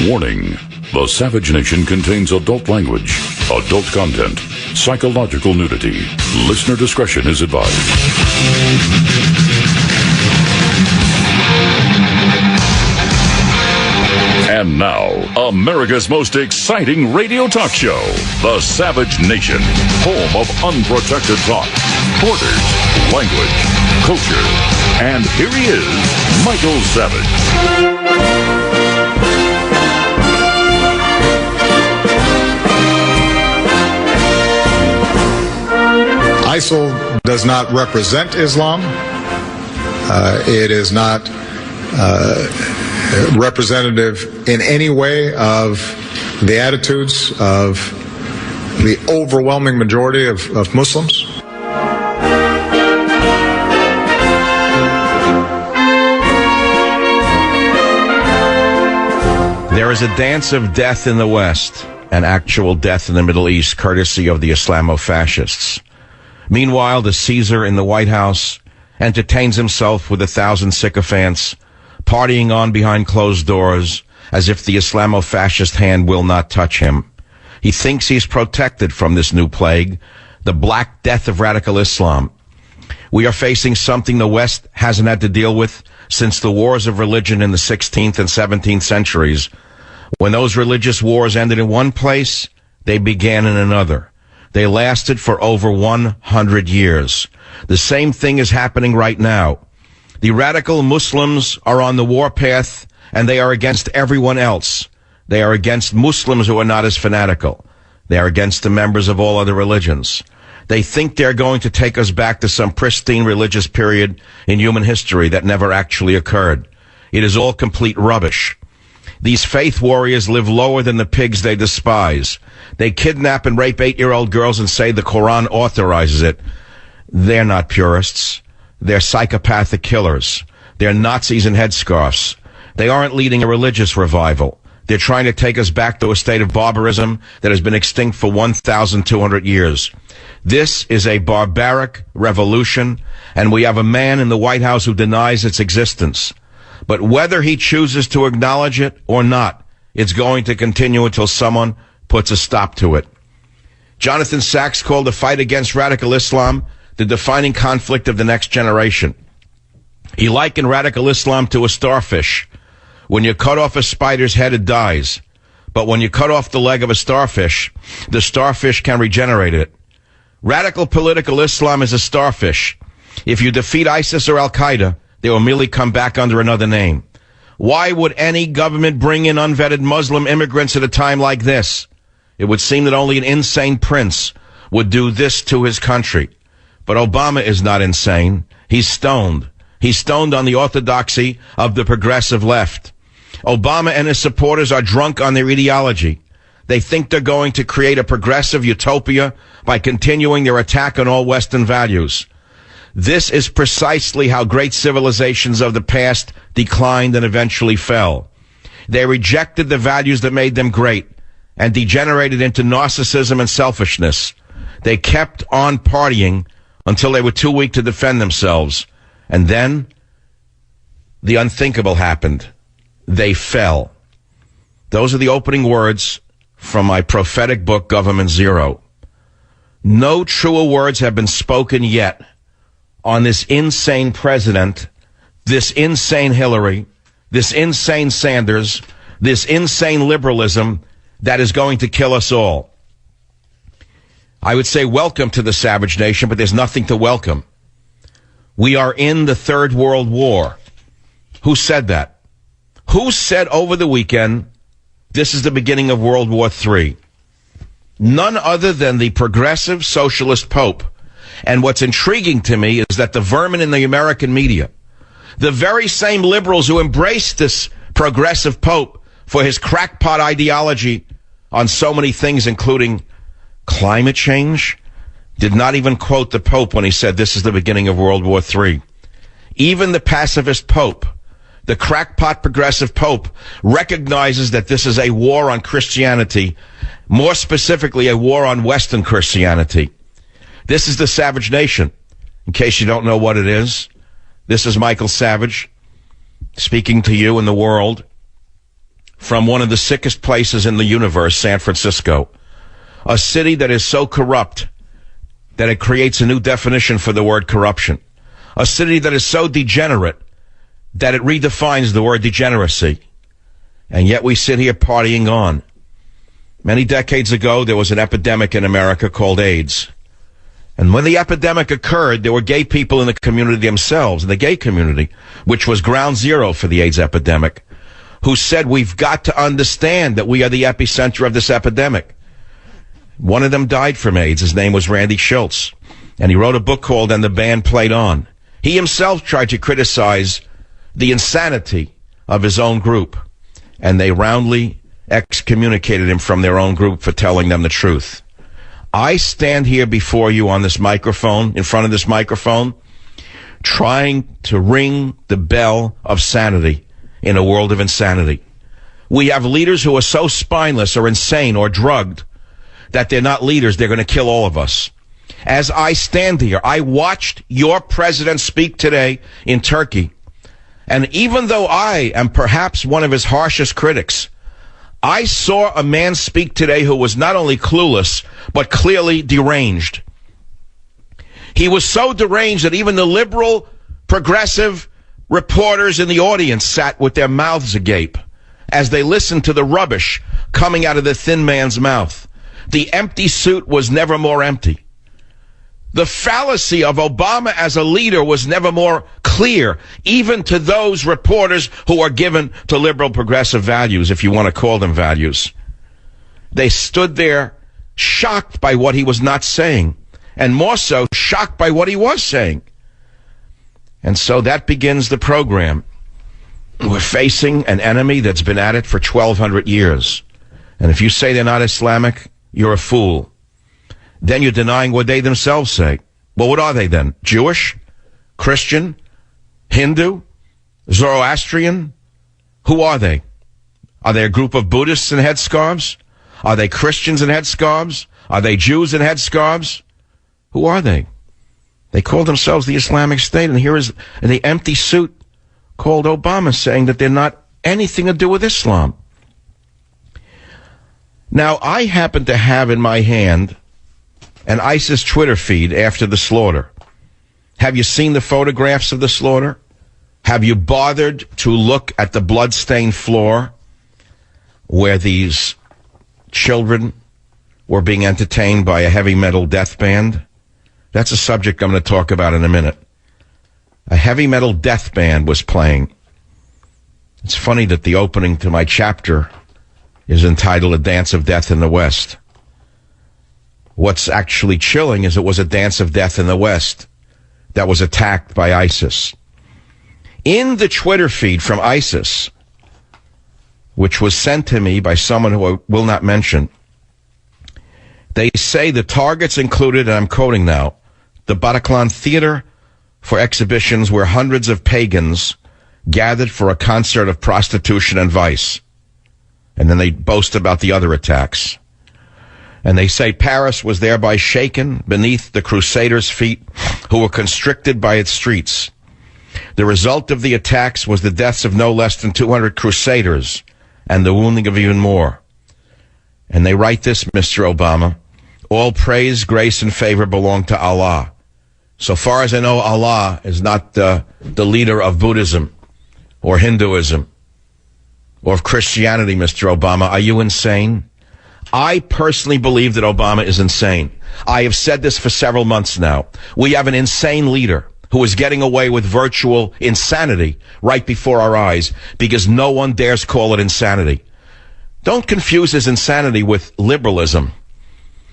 Warning: the Savage Nation contains adult language, adult content, psychological nudity. Listener discretion is advised. And now, America's most exciting radio talk show, The Savage Nation, home of unprotected talk, borders, language, culture. And here he is, Michael Savage. ISIL does not represent Islam. It is not representative in any way of the attitudes of the overwhelming majority of Muslims. There is a dance of death in the West and actual death in the Middle East, courtesy of the Islamo-fascists. Meanwhile, the Caesar in the White House entertains himself with 1,000 sycophants, partying on behind closed doors as if the Islamo-fascist hand will not touch him. He thinks he's protected from this new plague, the Black Death of radical Islam. We are facing something the West hasn't had to deal with since the wars of religion in the 16th and 17th centuries. When those religious wars ended in one place, they began in another. They lasted for over 100 years. The same thing is happening right now. The radical Muslims are on the warpath, and they are against everyone else. They are against Muslims who are not as fanatical. They are against the members of all other religions. They think they're going to take us back to some pristine religious period in human history that never actually occurred. It is all complete rubbish. These faith warriors live lower than the pigs they despise. They kidnap and rape 8-year-old girls and say the Quran authorizes it. They're not purists. They're psychopathic killers. They're Nazis in headscarves. They aren't leading a religious revival. They're trying to take us back to a state of barbarism that has been extinct for 1,200 years. This is a barbaric revolution, and we have a man in the White House who denies its existence. But whether he chooses to acknowledge it or not, it's going to continue until someone puts a stop to it. Jonathan Sachs called the fight against radical Islam the defining conflict of the next generation. He likened radical Islam to a starfish. When you cut off a spider's head, it dies. But when you cut off the leg of a starfish, the starfish can regenerate it. Radical political Islam is a starfish. If you defeat ISIS or Al-Qaeda, they will merely come back under another name. Why would any government bring in unvetted Muslim immigrants at a time like this? It would seem that only an insane prince would do this to his country. But Obama is not insane. He's stoned. He's stoned on the orthodoxy of the progressive left. Obama and his supporters are drunk on their ideology. They think they're going to create a progressive utopia by continuing their attack on all Western values. This is precisely how great civilizations of the past declined and eventually fell. They rejected the values that made them great and degenerated into narcissism and selfishness. They kept on partying until they were too weak to defend themselves. And then the unthinkable happened. They fell. Those are the opening words from my prophetic book, Government Zero. No truer words have been spoken yet on this insane president, this insane Hillary, this insane Sanders, this insane liberalism that is going to kill us all. I would say welcome to the Savage Nation, but there's nothing to welcome. We are in the Third World War. Who said that? Who said over the weekend, this is the beginning of World War III? None other than the progressive socialist Pope. And what's intriguing to me is that the vermin in the American media, the very same liberals who embraced this progressive Pope for his crackpot ideology on so many things, including climate change, did not even quote the Pope when he said this is the beginning of World War III. Even the pacifist Pope, the crackpot progressive Pope, recognizes that this is a war on Christianity, more specifically a war on Western Christianity. This is the Savage Nation. In case you don't know what it is, this is Michael Savage speaking to you in the world from one of the sickest places in the universe, San Francisco, a city that is so corrupt that it creates a new definition for the word corruption, a city that is so degenerate that it redefines the word degeneracy, and yet we sit here partying on. Many decades ago, there was an epidemic in America called AIDS. And when the epidemic occurred, there were gay people in the community themselves, in the gay community, which was ground zero for the AIDS epidemic, who said, we've got to understand that we are the epicenter of this epidemic. One of them died from AIDS. His name was Randy Schultz. And he wrote a book called And the Band Played On. He himself tried to criticize the insanity of his own group. And they roundly excommunicated him from their own group for telling them the truth. I stand here before you on this microphone, in front of this microphone, trying to ring the bell of sanity in a world of insanity. We have leaders who are so spineless or insane or drugged that they're not leaders, they're going to kill all of us. As I stand here, I watched your president speak today in Turkey, and even though I am perhaps one of his harshest critics, I saw a man speak today who was not only clueless, but clearly deranged. He was so deranged that even the liberal, progressive reporters in the audience sat with their mouths agape as they listened to the rubbish coming out of the thin man's mouth. The empty suit was never more empty. The fallacy of Obama as a leader was never more clear, even to those reporters who are given to liberal progressive values, if you want to call them values. They stood there shocked by what he was not saying, and more so shocked by what he was saying. And so that begins the program. We're facing an enemy that's been at it for 1,200 years. And if you say they're not Islamic, you're a fool. Then you're denying what they themselves say. Well, what are they then? Jewish? Christian? Hindu? Zoroastrian? Who are they? Are they a group of Buddhists in headscarves? Are they Christians in headscarves? Are they Jews in headscarves? Who are they? They call themselves the Islamic State, and here is the empty suit called Obama saying that they're not anything to do with Islam. Now, I happen to have in my hand an ISIS Twitter feed after the slaughter. Have you seen the photographs of the slaughter? Have you bothered to look at the blood-stained floor where these children were being entertained by a heavy metal death band? That's a subject I'm going to talk about in a minute. A heavy metal death band was playing. It's funny that the opening to my chapter is entitled A Dance of Death in the West. What's actually chilling is it was a dance of death in the West that was attacked by ISIS. In the Twitter feed from ISIS, which was sent to me by someone who I will not mention, they say the targets included, and I'm quoting now, the Bataclan Theater for exhibitions where hundreds of pagans gathered for a concert of prostitution and vice. And then they boast about the other attacks. And they say Paris was thereby shaken beneath the Crusaders' feet, who were constricted by its streets. The result of the attacks was the deaths of no less than 200 Crusaders and the wounding of even more. And they write this, Mr. Obama, all praise, grace, and favor belong to Allah. So far as I know, Allah is not the leader of Buddhism or Hinduism or of Christianity, Mr. Obama. Are you insane? I personally believe that Obama is insane. I have said this for several months now. We have an insane leader who is getting away with virtual insanity right before our eyes because no one dares call it insanity. Don't confuse his insanity with liberalism,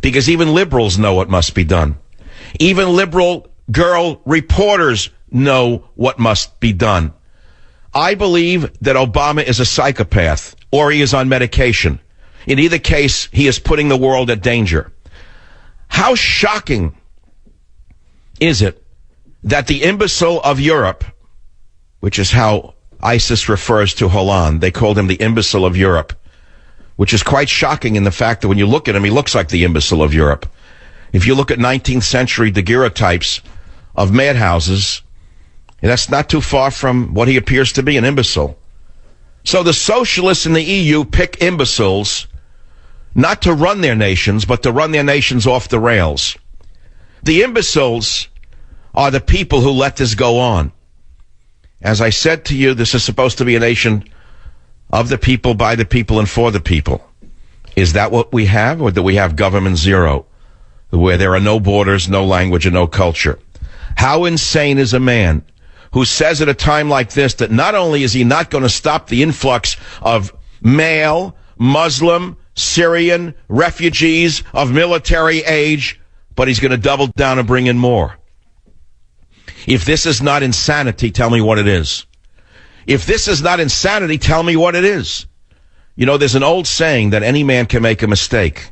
because even liberals know what must be done. Even liberal girl reporters know what must be done. I believe that Obama is a psychopath or he is on medication. In either case, he is putting the world at danger. How shocking is it that the imbecile of Europe, which is how ISIS refers to Hollande, they called him the imbecile of Europe, which is quite shocking in the fact that when you look at him, he looks like the imbecile of Europe. If you look at 19th century daguerreotypes of madhouses, that's not too far from what he appears to be, an imbecile. So the socialists in the EU pick imbeciles not to run their nations, but to run their nations off the rails. The imbeciles are the people who let this go on. As I said to you, this is supposed to be a nation of the people, by the people, and for the people. Is that what we have, or do we have government zero, where there are no borders, no language, and no culture? How insane is a man who says at a time like this that not only is he not going to stop the influx of male, Muslim, Syrian refugees of military age, but he's going to double down and bring in more? If this is not insanity, tell me what it is. If this is not insanity, tell me what it is. You know, there's an old saying that any man can make a mistake.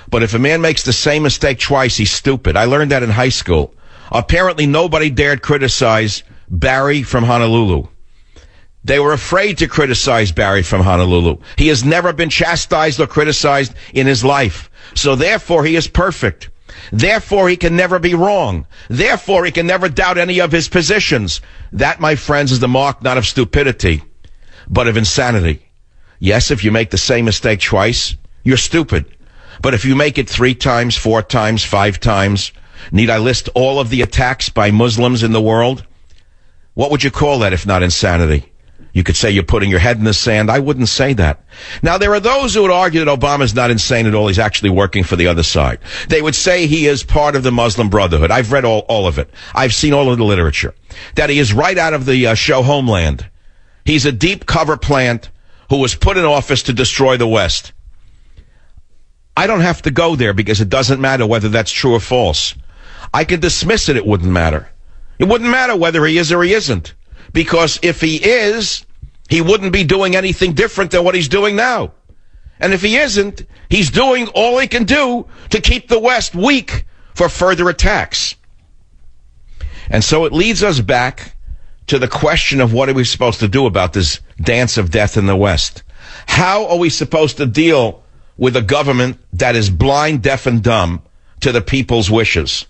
But if a man makes the same mistake twice, he's stupid. I learned that in high school. Apparently, nobody dared criticize Barry from Honolulu. They were afraid to criticize Barry from Honolulu. He has never been chastised or criticized in his life. So therefore, he is perfect. Therefore, he can never be wrong. Therefore, he can never doubt any of his positions. That, my friends, is the mark not of stupidity, but of insanity. Yes, if you make the same mistake twice, you're stupid. But if you make it 3 times, 4 times, 5 times, need I list all of the attacks by Muslims in the world? What would you call that if not insanity? You could say you're putting your head in the sand. I wouldn't say that. Now, there are those who would argue that Obama's not insane at all. He's actually working for the other side. They would say he is part of the Muslim Brotherhood. I've read all of it. I've seen all of the literature. That he is right out of the show Homeland. He's a deep cover plant who was put in office to destroy the West. I don't have to go there because it doesn't matter whether that's true or false. I could dismiss it. It wouldn't matter. It wouldn't matter whether he is or he isn't. Because if he is, he wouldn't be doing anything different than what he's doing now. And if he isn't, he's doing all he can do to keep the West weak for further attacks. And so it leads us back to the question of what are we supposed to do about this dance of death in the West? How are we supposed to deal with a government that is blind, deaf, and dumb to the people's wishes?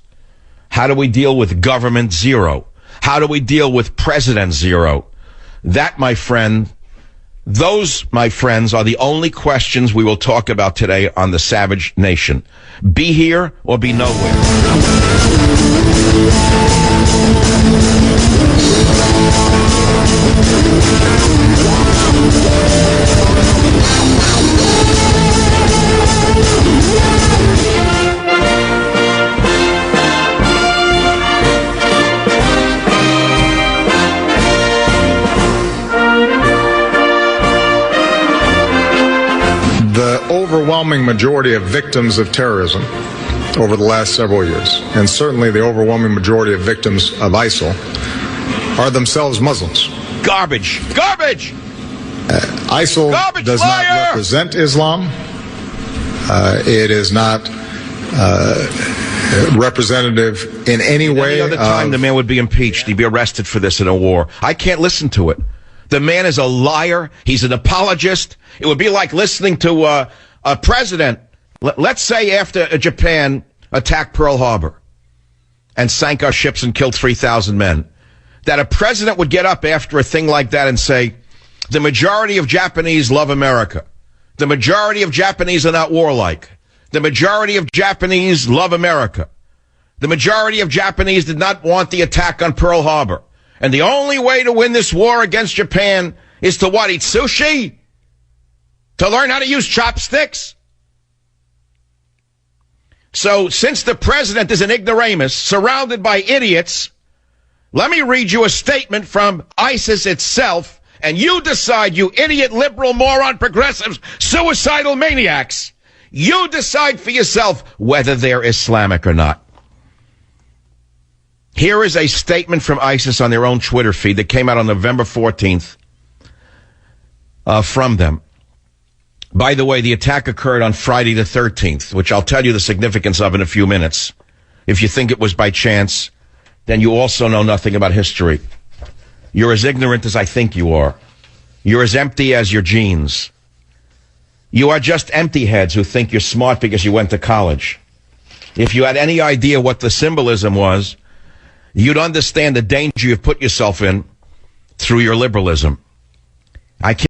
How do we deal with government zero? How do we deal with President Zero? That, my friend, those, my friends, are the only questions we will talk about today on the Savage Nation. Be here or be nowhere. The overwhelming majority of victims of terrorism over the last several years, and certainly the overwhelming majority of victims of ISIL, are themselves Muslims. Garbage. Garbage! ISIL Garbage does liar! not represent Islam. It is not representative in any way. Any other time, the man would be impeached. He'd be arrested for this in a war. I can't listen to it. The man is a liar. He's an apologist. It would be like listening to a president, let's say after Japan attacked Pearl Harbor and sank our ships and killed 3,000 men, that a president would get up after a thing like that and say, the majority of Japanese love America. The majority of Japanese are not warlike. The majority of Japanese love America. The majority of Japanese did not want the attack on Pearl Harbor. And the only way to win this war against Japan is to what? Eat sushi? To learn how to use chopsticks? So, since the president is an ignoramus, surrounded by idiots, let me read you a statement from ISIS itself, and you decide, you idiot, liberal, moron, progressives, suicidal maniacs. You decide for yourself whether they're Islamic or not. Here is a statement from ISIS on their own Twitter feed that came out on November 14th from them. By the way, the attack occurred on Friday the 13th, which I'll tell you the significance of in a few minutes. If you think it was by chance, then you also know nothing about history. You're as ignorant as I think you are. You're as empty as your genes. You are just empty heads who think you're smart because you went to college. If you had any idea what the symbolism was, you'd understand the danger you've put yourself in through your liberalism. I can't